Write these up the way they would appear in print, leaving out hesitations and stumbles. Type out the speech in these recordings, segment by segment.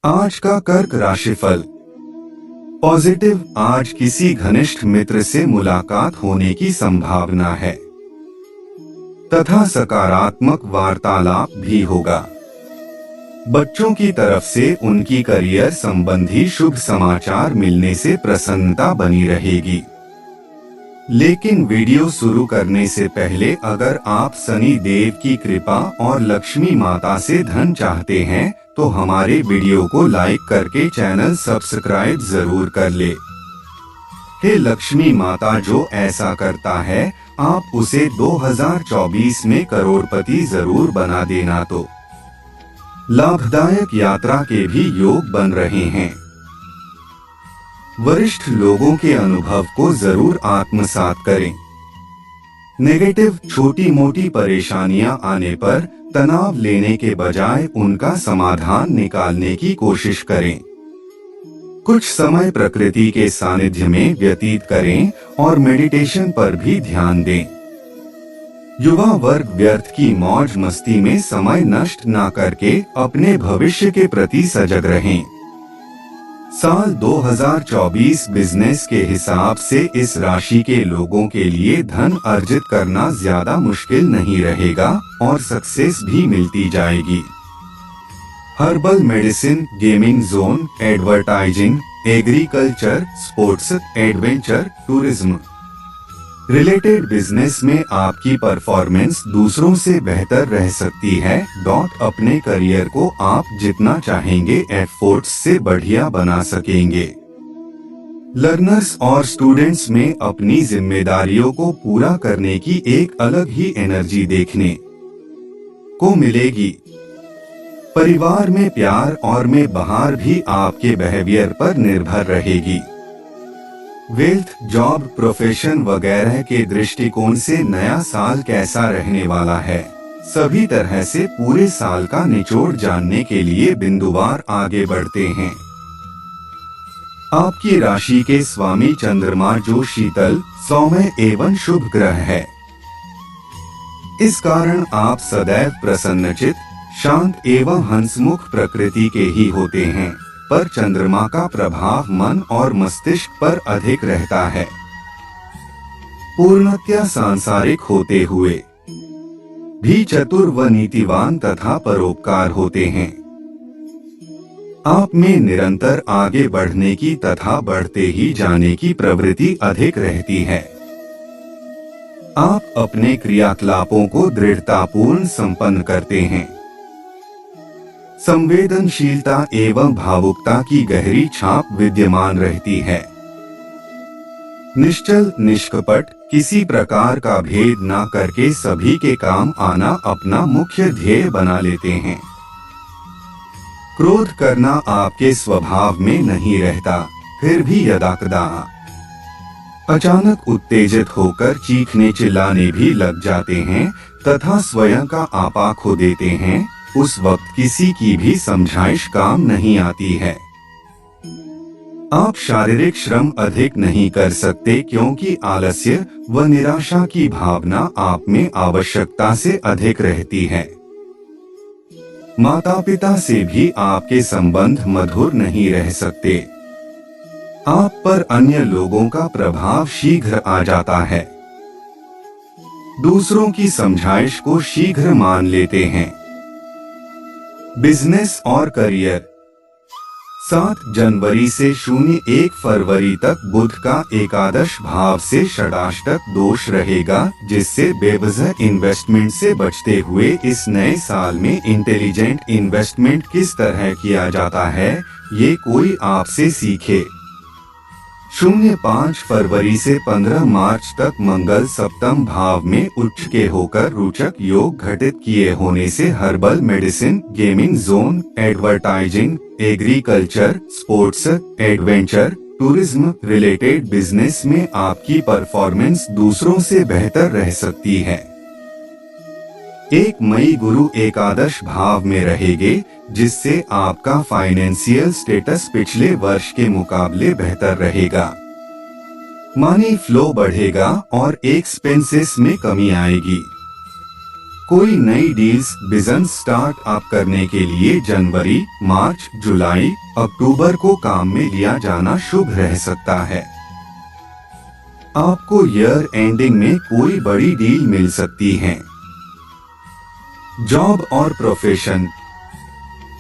आज का कर्क राशिफल। पॉजिटिव, आज किसी घनिष्ठ मित्र से मुलाकात होने की संभावना है तथा सकारात्मक वार्तालाप भी होगा। बच्चों की तरफ से उनकी करियर संबंधी शुभ समाचार मिलने से प्रसन्नता बनी रहेगी। लेकिन वीडियो शुरू करने से पहले अगर आप शनि देव की कृपा और लक्ष्मी माता से धन चाहते हैं तो हमारे वीडियो को लाइक करके चैनल सब्सक्राइब जरूर कर ले। हे लक्ष्मी माता, जो ऐसा करता है आप उसे 2024 में करोड़पति जरूर बना देना। तो लाभदायक यात्रा के भी योग बन रहे हैं। वरिष्ठ लोगों के अनुभव को जरूर आत्मसात करें। नेगेटिव, छोटी मोटी परेशानियां आने पर तनाव लेने के बजाय उनका समाधान निकालने की कोशिश करें। कुछ समय प्रकृति के सानिध्य में व्यतीत करें और मेडिटेशन पर भी ध्यान दें। युवा वर्ग व्यर्थ की मौज मस्ती में समय नष्ट न करके अपने भविष्य के प्रति सजग रहें। साल 2024 बिजनेस के हिसाब से इस राशि के लोगों के लिए धन अर्जित करना ज्यादा मुश्किल नहीं रहेगा और सक्सेस भी मिलती जाएगी। Herbal medicine, gaming zone, advertising, agriculture, sports, adventure, tourism related business में आपकी परफॉर्मेंस दूसरों से बेहतर रह सकती है। अपने करियर को आप जितना चाहेंगे एफर्ट्स से बढ़िया बना सकेंगे। लर्नर्स और स्टूडेंट्स में अपनी जिम्मेदारियों को पूरा करने की एक अलग ही एनर्जी देखने को मिलेगी। परिवार में प्यार और में बहार भी आपके बिहेवियर पर निर्भर रहेगी। वेल्थ, जॉब, प्रोफेशन वगैरह के दृष्टिकोण से नया साल कैसा रहने वाला है, सभी तरह से पूरे साल का निचोड़ जानने के लिए बिंदुवार आगे बढ़ते हैं। आपकी राशि के स्वामी चंद्रमा जो शीतल, सौम्य एवं शुभ ग्रह है, इस कारण आप सदैव प्रसन्नचित, शांत एवं हंसमुख प्रकृति के ही होते हैं। पर चंद्रमा का प्रभाव मन और मस्तिष्क पर अधिक रहता है। पूर्णतया सांसारिक होते हुए भी चतुर व नीतिवान तथा परोपकार होते हैं। आप में निरंतर आगे बढ़ने की तथा बढ़ते ही जाने की प्रवृत्ति अधिक रहती है। आप अपने क्रियाकलापों को दृढ़तापूर्ण संपन्न करते हैं। संवेदनशीलता एवं भावुकता की गहरी छाप विद्यमान रहती है। निश्चल, निष्कपट, किसी प्रकार का भेद न करके सभी के काम आना अपना मुख्य ध्येय बना लेते हैं। क्रोध करना आपके स्वभाव में नहीं रहता, फिर भी यदाकदा अचानक उत्तेजित होकर चीखने चिल्लाने भी लग जाते हैं तथा स्वयं का आपा खो देते हैं। उस वक्त किसी की भी समझाइश काम नहीं आती है। आप शारीरिक श्रम अधिक नहीं कर सकते क्योंकि आलस्य व निराशा की भावना आप में आवश्यकता से अधिक रहती है। माता पिता से भी आपके संबंध मधुर नहीं रह सकते। आप पर अन्य लोगों का प्रभाव शीघ्र आ जाता है। दूसरों की समझाइश को शीघ्र मान लेते हैं। बिजनेस और करियर। 7 जनवरी से 1 फरवरी तक बुध का एकादश भाव से षडाष्टक दोष रहेगा, जिससे बेवजह इन्वेस्टमेंट से बचते हुए इस नए साल में इंटेलिजेंट इन्वेस्टमेंट किस तरह किया जाता है ये कोई आपसे सीखे। 5 फरवरी से 15 मार्च तक मंगल सप्तम भाव में उच्च के होकर रोचक योग घटित किए होने से herbal medicine, gaming zone, advertising, agriculture, sports, adventure, tourism related business में आपकी परफॉर्मेंस दूसरों से बेहतर रह सकती है। 1 मई गुरु एकादश भाव में रहेंगे, जिससे आपका फाइनेंशियल स्टेटस पिछले वर्ष के मुकाबले बेहतर रहेगा। मनी फ्लो बढ़ेगा और एक्सपेंसेस में कमी आएगी। कोई नई डील्स बिजनेस स्टार्ट अप करने के लिए जनवरी, मार्च, जुलाई, अक्टूबर को काम में लिया जाना शुभ रह सकता है। आपको ईयर एंडिंग में कोई बड़ी डील मिल सकती है। जॉब और प्रोफेशन।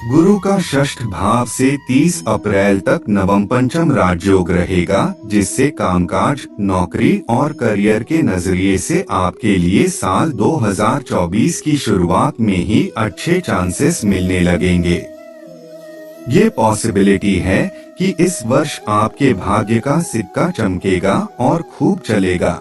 गुरु का षष्ठ भाव से 30 अप्रैल तक नवम पंचम राजयोग रहेगा, जिससे कामकाज, नौकरी और करियर के नजरिए से आपके लिए साल 2024 की शुरुआत में ही अच्छे चांसेस मिलने लगेंगे। ये पॉसिबिलिटी है कि इस वर्ष आपके भाग्य का सिक्का चमकेगा और खूब चलेगा।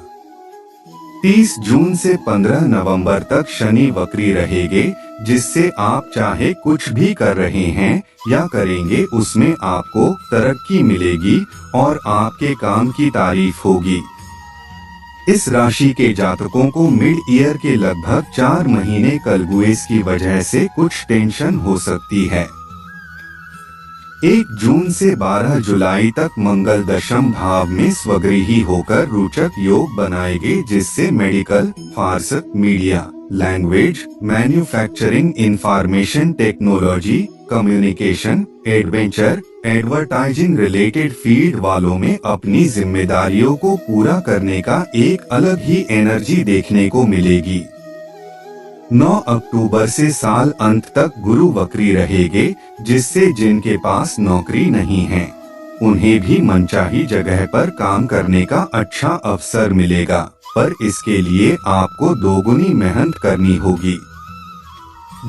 30 जून से 15 नवंबर तक शनि वक्री रहेंगे, जिससे आप चाहे कुछ भी कर रहे हैं या करेंगे उसमें आपको तरक्की मिलेगी और आपके काम की तारीफ होगी। इस राशि के जातकों को मिड ईयर के लगभग 4 महीने कलबुएस की वजह से कुछ टेंशन हो सकती है। 1 जून से 12 जुलाई तक मंगल दशम भाव में स्वगृही होकर रोचक योग बनाएंगे, जिससे मेडिकल, फार्स, media, language, manufacturing, information technology, communication, adventure, advertising related field वालों में अपनी जिम्मेदारियों को पूरा करने का एक अलग ही एनर्जी देखने को मिलेगी। 9 अक्टूबर से साल अंत तक गुरु वक्री रहेंगे, जिससे जिनके पास नौकरी नहीं है उन्हें भी मनचाही जगह पर काम करने का अच्छा अवसर मिलेगा, पर इसके लिए आपको दोगुनी मेहनत करनी होगी।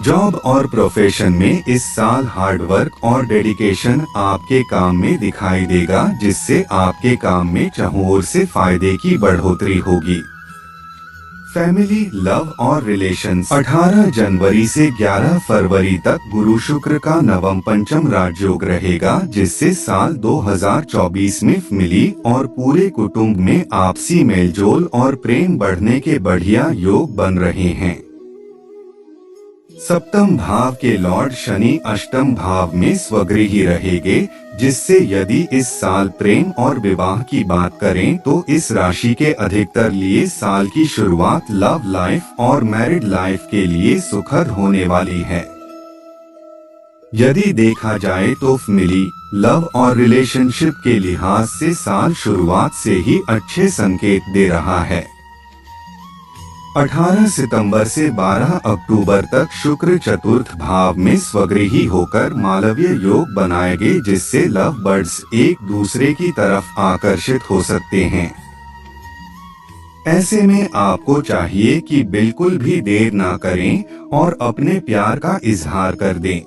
जॉब और प्रोफेशन में इस साल हार्डवर्क और डेडिकेशन आपके काम में दिखाई देगा, जिससे आपके काम में चहुओर से फायदे की बढ़ोतरी होगी। फैमिली, लव और रिलेशंस। 18 जनवरी से 11 फरवरी तक गुरु शुक्र का नवम पंचम राजयोग रहेगा, जिससे साल 2024 में फैमिली और पूरे कुटुंब में आपसी मेलजोल और प्रेम बढ़ने के बढ़िया योग बन रहे हैं। सप्तम भाव के लॉर्ड शनि अष्टम भाव में स्वगृही रहेंगे, जिससे यदि इस साल प्रेम और विवाह की बात करें तो इस राशि के अधिकतर लिए साल की शुरुआत लव लाइफ और मैरिड लाइफ के लिए सुखद होने वाली है। यदि देखा जाए तो फैमिली, लव और रिलेशनशिप के लिहाज से साल शुरुआत से ही अच्छे संकेत दे रहा है। 18 सितंबर से 12 अक्टूबर तक शुक्र चतुर्थ भाव में स्वगृही होकर मालवीय योग बनाएंगे, जिससे लव बर्ड्स एक दूसरे की तरफ आकर्षित हो सकते हैं। ऐसे में आपको चाहिए कि बिल्कुल भी देर ना करें और अपने प्यार का इजहार कर दें।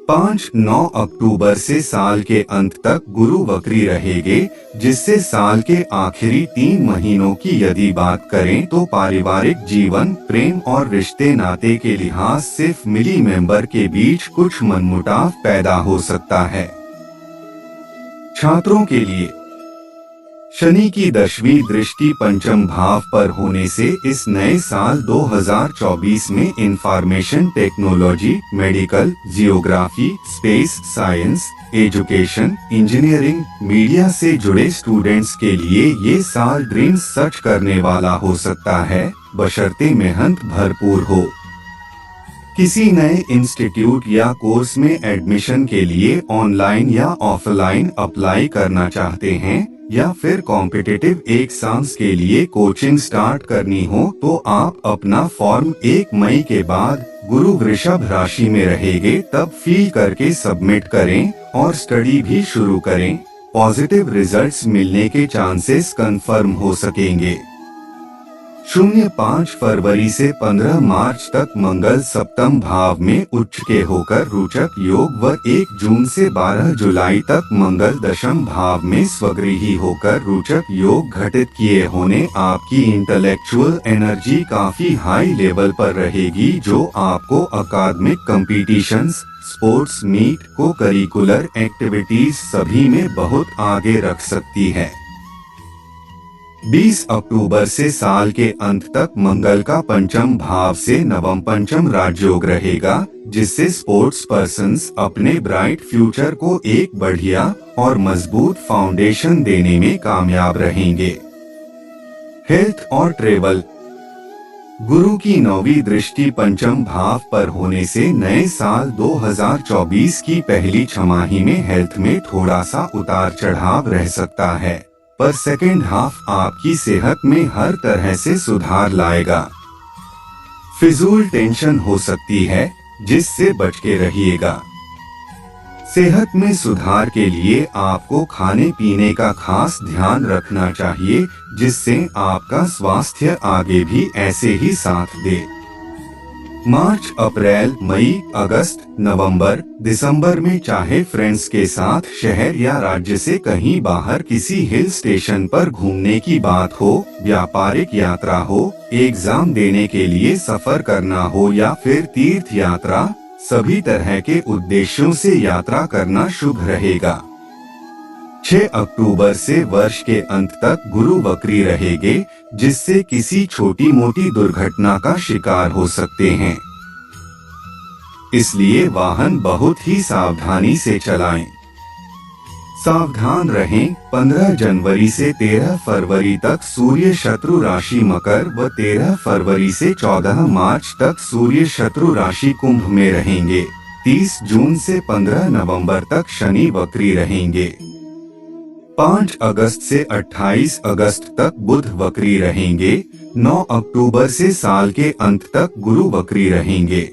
5-9 अक्टूबर से साल के अंत तक गुरु वक्री रहेंगे, जिससे साल के आखिरी 3 महीनों की यदि बात करें तो पारिवारिक जीवन, प्रेम और रिश्ते नाते के लिहाज से फैमिली मेंबर के बीच कुछ मनमुटाव पैदा हो सकता है। छात्रों के लिए शनि की 10वीं दृष्टि पंचम भाव पर होने से इस नए साल 2024 में information technology, medical, geography, space science, education, engineering, media से जुड़े स्टूडेंट्स के लिए ये साल ड्रीम्स सच करने वाला हो सकता है, बशर्ते मेहनत भरपूर हो। किसी नए इंस्टीट्यूट या कोर्स में एडमिशन के लिए ऑनलाइन या ऑफलाइन अप्लाई करना चाहते हैं या फिर कॉम्पिटिटिव एग्जाम्स के लिए कोचिंग स्टार्ट करनी हो तो आप अपना फॉर्म 1 मई के बाद गुरु वृषभ राशि में रहेंगे तब फिल करके सबमिट करें और स्टडी भी शुरू करें। पॉजिटिव रिजल्ट्स मिलने के चांसेस कंफर्म हो सकेंगे। 05 फरवरी से 15 मार्च तक मंगल सप्तम भाव में उच्च के होकर रोचक योग व 1 जून से 12 जुलाई तक मंगल दशम भाव में स्वगृही होकर रोचक योग घटित किए होने आपकी इंटेलेक्चुअल एनर्जी काफी हाई लेवल पर रहेगी, जो आपको अकादमिक कंपटीशंस, स्पोर्ट्स मीट, को करिकुलर एक्टिविटीज सभी में बहुत आगे रख सकती है। 20 अक्टूबर से साल के अंत तक मंगल का पंचम भाव से नवम पंचम राजयोग रहेगा, जिससे स्पोर्ट्स पर्सन्स अपने ब्राइट फ्यूचर को एक बढ़िया और मजबूत फाउंडेशन देने में कामयाब रहेंगे। हेल्थ और ट्रेवल। गुरु की 9वीं दृष्टि पंचम भाव पर होने से नए साल 2024 की पहली छमाही में हेल्थ में थोड़ा सा उतार चढ़ाव रह सकता है, पर सेकेंड हाफ आपकी सेहत में हर तरह से सुधार लाएगा। फिजूल टेंशन हो सकती है, जिससे बच के रहिएगा। सेहत में सुधार के लिए आपको खाने पीने का खास ध्यान रखना चाहिए, जिससे आपका स्वास्थ्य आगे भी ऐसे ही साथ दे। मार्च, अप्रैल, मई, अगस्त, नवंबर, दिसंबर में चाहे फ्रेंड्स के साथ शहर या राज्य से कहीं बाहर किसी हिल स्टेशन पर घूमने की बात हो, व्यापारिक यात्रा हो, एग्जाम देने के लिए सफर करना हो या फिर तीर्थ यात्रा, सभी तरह के उद्देश्यों से यात्रा करना शुभ रहेगा। 6 अक्टूबर से वर्ष के अंत तक गुरु वक्री रहेंगे, जिससे किसी छोटी मोटी दुर्घटना का शिकार हो सकते हैं। इसलिए वाहन बहुत ही सावधानी से चलाएं। सावधान रहें। 15 जनवरी से 13 फरवरी तक सूर्य शत्रु राशि मकर व 13 फरवरी से 14 मार्च तक सूर्य शत्रु राशि कुंभ में रहेंगे। 30 जून से 15 नवंबर तक शनि वक्री रहेंगे। 5 अगस्त से 28 अगस्त तक बुध वक्री रहेंगे। 9 अक्टूबर से साल के अंत तक गुरु वक्री रहेंगे।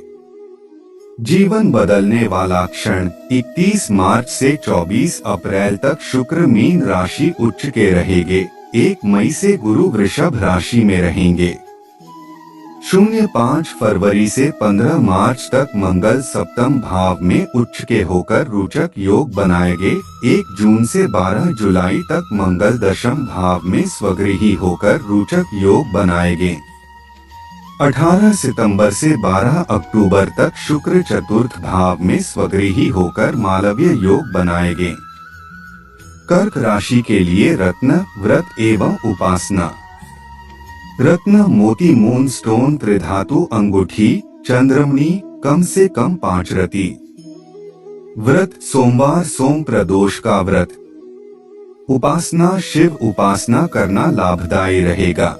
जीवन बदलने वाला क्षण 31 मार्च से 24 अप्रैल तक शुक्र मीन राशि उच्च के रहेंगे। 1 मई से गुरु वृषभ राशि में रहेंगे। 05 फरवरी से 15 मार्च तक मंगल सप्तम भाव में उच्च के होकर रोचक योग बनाएंगे। 1 जून से 12 जुलाई तक मंगल दशम भाव में स्वगृही होकर रोचक योग बनाएंगे। 18 सितंबर से 12 अक्टूबर तक शुक्र चतुर्थ भाव में स्वगृही होकर मालवीय योग बनाएंगे। कर्क राशि के लिए रत्न, व्रत एवं उपासना। रत्न मोती मून स्टोन त्रिधातु अंगूठी चंद्रमणि कम से कम 5 रति। व्रत सोमवार सोम प्रदोष का व्रत। उपासना शिव उपासना करना लाभदायी रहेगा।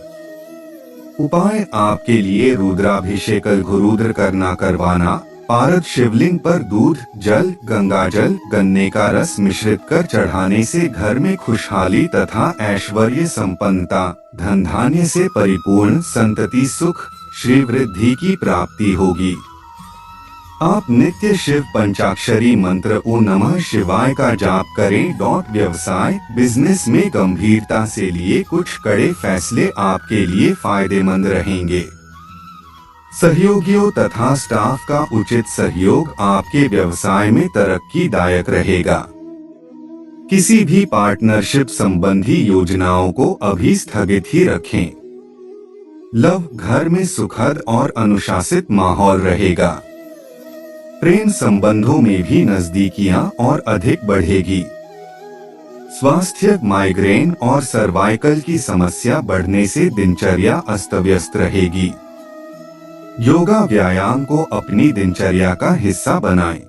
उपाय आपके लिए रुद्राभिषेक घुरुद्र करना करवाना। पारद शिवलिंग पर दूध जल गंगा जल गन्ने का रस मिश्रित कर चढ़ाने से घर में खुशहाली तथा ऐश्वर्य संपन्नता धन धान्य से परिपूर्ण संतति सुख श्री वृद्धि की प्राप्ति होगी। आप नित्य शिव पंचाक्षरी मंत्र ओम नमः शिवाय का जाप करें। व्यवसाय बिजनेस में गंभीरता से लिए कुछ कड़े फैसले आपके लिए फायदेमंद रहेंगे। सहयोगियों तथा स्टाफ का उचित सहयोग आपके व्यवसाय में तरक्कीदायक रहेगा। किसी भी पार्टनरशिप संबंधी योजनाओं को अभी स्थगित ही रखें। लव घर में सुखद और अनुशासित माहौल रहेगा। प्रेम संबंधों में भी नजदीकियां और अधिक बढ़ेगी। स्वास्थ्य माइग्रेन और सर्वाइकल की समस्या बढ़ने से दिनचर्या अस्त व्यस्त रहेगी। योगा व्यायाम को अपनी दिनचर्या का हिस्सा बनाएं।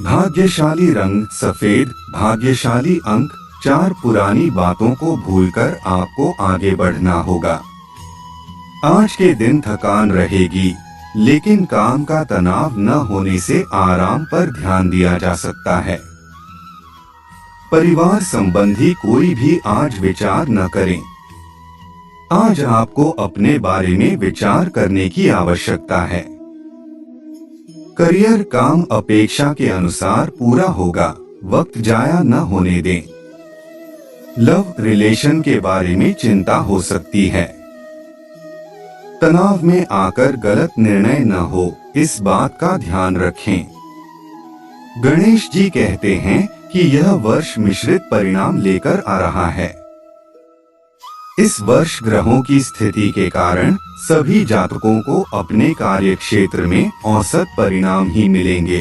भाग्यशाली रंग सफेद। भाग्यशाली अंक 4। पुरानी बातों को भूलकर आपको आगे बढ़ना होगा। आज के दिन थकान रहेगी, लेकिन काम का तनाव न होने से आराम पर ध्यान दिया जा सकता है। परिवार संबंधी कोई भी आज विचार न करें। आज आपको अपने बारे में विचार करने की आवश्यकता है। करियर काम अपेक्षा के अनुसार पूरा होगा, वक्त जाया न होने दें। लव रिलेशन के बारे में चिंता हो सकती है। तनाव में आकर गलत निर्णय न हो, इस बात का ध्यान रखें। गणेश जी कहते हैं कि यह वर्ष मिश्रित परिणाम लेकर आ रहा है। इस वर्ष ग्रहों की स्थिति के कारण सभी जातकों को अपने कार्य क्षेत्र में औसत परिणाम ही मिलेंगे।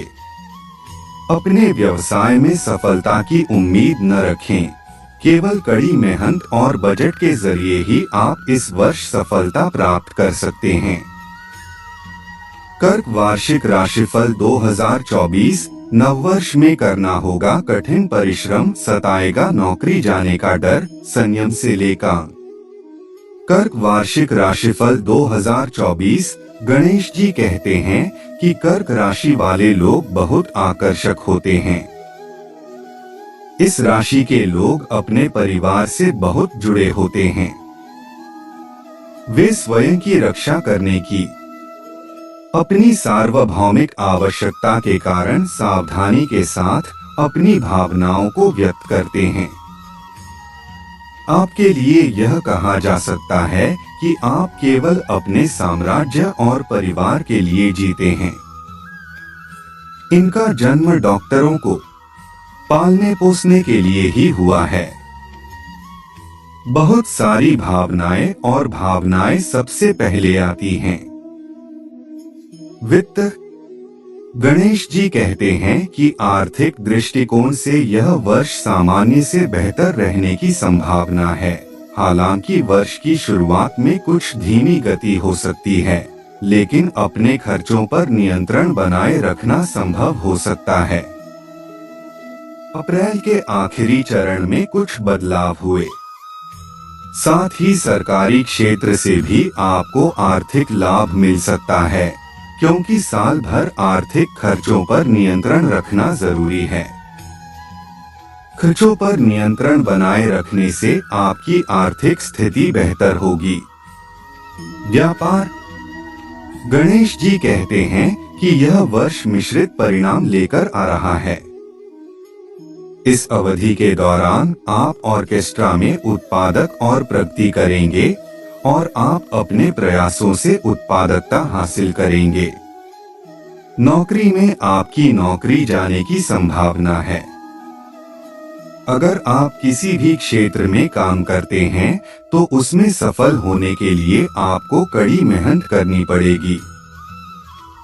अपने व्यवसाय में सफलता की उम्मीद न रखें। केवल कड़ी मेहनत और बजट के जरिए ही आप इस वर्ष सफलता प्राप्त कर सकते हैं। कर्क वार्षिक राशिफल 2024। नववर्ष में करना होगा कठिन परिश्रम, सताएगा नौकरी जाने का डर, संयम से लेकर। कर्क वार्षिक राशिफल 2024। गणेश जी कहते हैं कि कर्क राशि वाले लोग बहुत आकर्षक होते हैं। इस राशि के लोग अपने परिवार से बहुत जुड़े होते हैं। वे स्वयं की रक्षा करने की अपनी सार्वभौमिक आवश्यकता के कारण सावधानी के साथ अपनी भावनाओं को व्यक्त करते हैं। आपके लिए यह कहा जा सकता है कि आप केवल अपने साम्राज्य और परिवार के लिए जीते हैं। इनका जन्म डॉक्टरों को पालने पोसने के लिए ही हुआ है। बहुत सारी भावनाएं और भावनाएं सबसे पहले आती हैं। वित्त। गणेश जी कहते हैं कि आर्थिक दृष्टिकोण से यह वर्ष सामान्य से बेहतर रहने की संभावना है। हालांकि वर्ष की शुरुआत में कुछ धीमी गति हो सकती है, लेकिन अपने खर्चों पर नियंत्रण बनाए रखना संभव हो सकता है। अप्रैल के आखिरी चरण में कुछ बदलाव हुए। साथ ही सरकारी क्षेत्र से भी आपको आर्थिक लाभ मिल सकता है, क्योंकि साल भर आर्थिक खर्चों पर नियंत्रण रखना जरूरी है। खर्चों पर नियंत्रण बनाए रखने से आपकी आर्थिक स्थिति बेहतर होगी। व्यापार। गणेश जी कहते हैं कि यह वर्ष मिश्रित परिणाम लेकर आ रहा है। इस अवधि के दौरान आप ऑर्केस्ट्रा में उत्पादक और प्रगति करेंगे और आप अपने प्रयासों से उत्पादकता हासिल करेंगे। नौकरी में आपकी नौकरी जाने की संभावना है। अगर आप किसी भी क्षेत्र में काम करते हैं तो उसमें सफल होने के लिए आपको कड़ी मेहनत करनी पड़ेगी।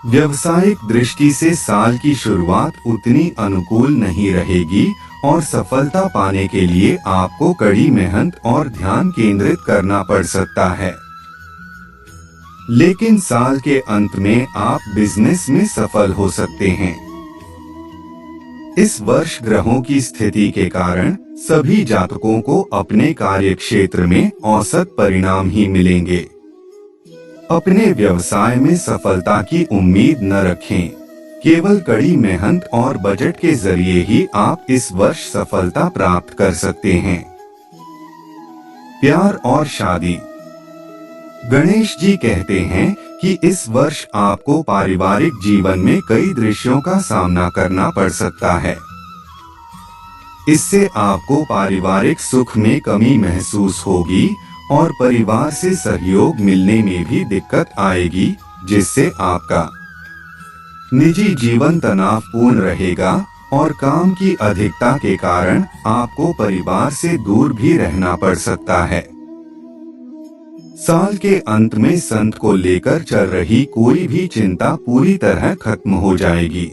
व्यावसायिक दृष्टि से साल की शुरुआत उतनी अनुकूल नहीं रहेगी और सफलता पाने के लिए आपको कड़ी मेहनत और ध्यान केंद्रित करना पड़ सकता है। लेकिन साल के अंत में आप बिजनेस में सफल हो सकते हैं। इस वर्ष ग्रहों की स्थिति के कारण सभी जातकों को अपने कार्य क्षेत्र में औसत परिणाम ही मिलेंगे। अपने व्यवसाय में सफलता की उम्मीद न रखें। केवल कड़ी मेहनत और बजट के जरिए ही आप इस वर्ष सफलता प्राप्त कर सकते हैं। प्यार और शादी। गणेश जी कहते हैं कि इस वर्ष आपको पारिवारिक जीवन में कई दृश्यों का सामना करना पड़ सकता है। इससे आपको पारिवारिक सुख में कमी महसूस होगी और परिवार से सहयोग मिलने में भी दिक्कत आएगी, जिससे आपका निजी जीवन तनावपूर्ण रहेगा और काम की अधिकता के कारण आपको परिवार से दूर भी रहना पड़ सकता है। साल के अंत में संत को लेकर चल रही कोई भी चिंता पूरी तरह खत्म हो जाएगी।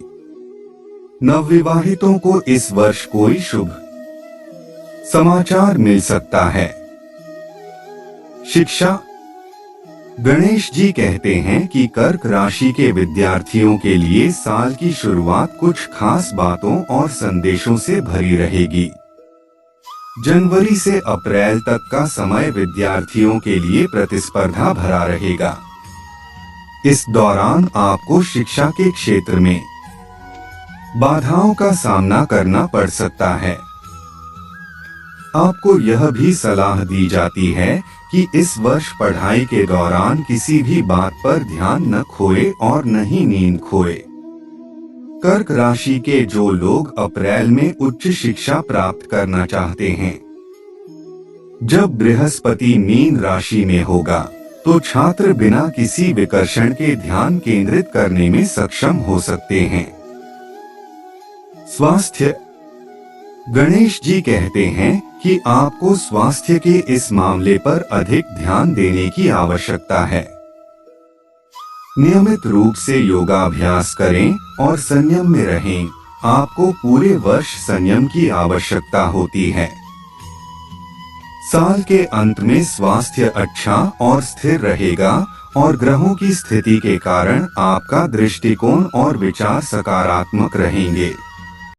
नवविवाहितों को इस वर्ष कोई शुभ समाचार मिल सकता है। शिक्षा। गणेश जी कहते हैं कि कर्क राशि के विद्यार्थियों के लिए साल की शुरुआत कुछ खास बातों और संदेशों से भरी रहेगी। जनवरी से अप्रैल तक का समय विद्यार्थियों के लिए प्रतिस्पर्धा भरा रहेगा। इस दौरान आपको शिक्षा के क्षेत्र में बाधाओं का सामना करना पड़ सकता है। आपको यह भी सलाह दी जाती है कि इस वर्ष पढ़ाई के दौरान किसी भी बात पर ध्यान न खोए और न ही नींद खोए। कर्क राशि के जो लोग अप्रैल में उच्च शिक्षा प्राप्त करना चाहते हैं, जब बृहस्पति मीन राशि में होगा तो छात्र बिना किसी विकर्षण के ध्यान केंद्रित करने में सक्षम हो सकते हैं। स्वास्थ्य। गणेश जी कहते हैं कि आपको स्वास्थ्य के इस मामले पर अधिक ध्यान देने की आवश्यकता है। नियमित रूप से योगाभ्यास करें और संयम में रहें। आपको पूरे वर्ष संयम की आवश्यकता होती है। साल के अंत में स्वास्थ्य अच्छा और स्थिर रहेगा और ग्रहों की स्थिति के कारण आपका दृष्टिकोण और विचार सकारात्मक रहेंगे।